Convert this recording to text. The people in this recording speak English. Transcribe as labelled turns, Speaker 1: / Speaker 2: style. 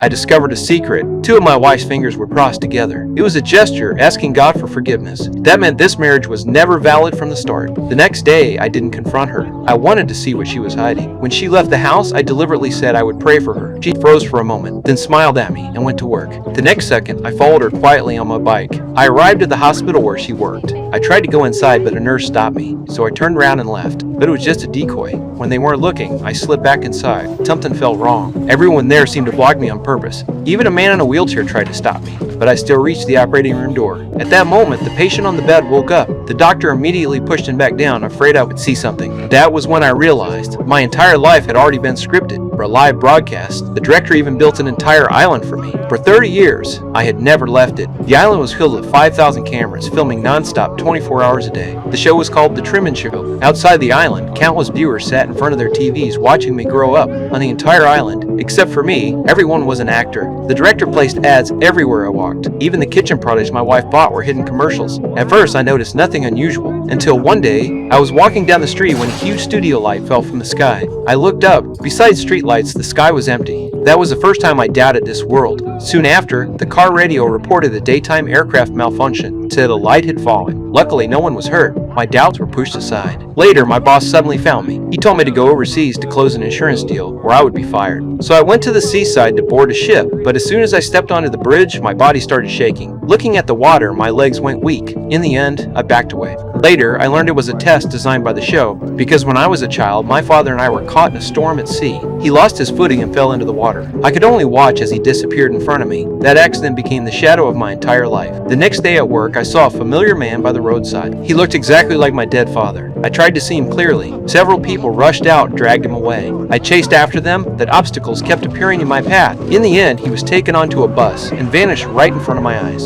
Speaker 1: I discovered a secret. Two of my wife's fingers were crossed together. It was a gesture asking God for forgiveness. That meant this marriage was never valid from the start. The next day, I didn't confront her. I wanted to see what she was hiding. When she left the house, I deliberately said I would pray for her. She froze for a moment, then smiled at me and went to work. The next second, I followed her quietly on my bike. I arrived at the hospital where she worked. I tried to go inside, but a nurse stopped me, so I turned around and left. But it was just a decoy. When they weren't looking, I slipped back inside. Something felt wrong. Everyone there seemed to block me on purpose. Even a man in a wheelchair tried to stop me, but I still reached the operating room door. At that moment, the patient on the bed woke up. The doctor immediately pushed him back down, afraid I would see something. That was when I realized my entire life had already been scripted for a live broadcast. The director even built an entire island for me. For 30 years, I had never left it. The island was filled with 5,000 cameras, filming non-stop 24 hours a day. The show was called The Truman Show. Outside the island, countless viewers sat in front of their TVs watching me grow up. On the entire island, except for me, everyone was an actor. The director placed ads everywhere I walked. Even the kitchen products my wife bought were hidden commercials. At first, I noticed nothing unusual, until one day, I was walking down the street when a huge studio light fell from the sky. I looked up. Besides street lights, the sky was empty. That was the first time I doubted this world. Soon after, the car radio reported a daytime aircraft malfunction, said a light had fallen. Luckily, no one was hurt. My doubts were pushed aside. Later, my boss suddenly found me. He told me to go overseas to close an insurance deal, or I would be fired. So I went to the seaside to board a ship, but as soon as I stepped onto the bridge, my body started shaking. Looking at the water, my legs went weak. In the end, I backed away. Later, I learned it was a test designed by the show, because when I was a child, my father and I were caught in a storm at sea. He lost his footing and fell into the water. I could only watch as he disappeared in front of me. That accident became the shadow of my entire life. The next day at work, I saw a familiar man by the roadside. He looked exactly like my dead father. I tried to see him clearly. Several people rushed out and dragged him away. I chased after them, but obstacles kept appearing in my path. In the end, he was taken onto a bus and vanished right in front of my eyes.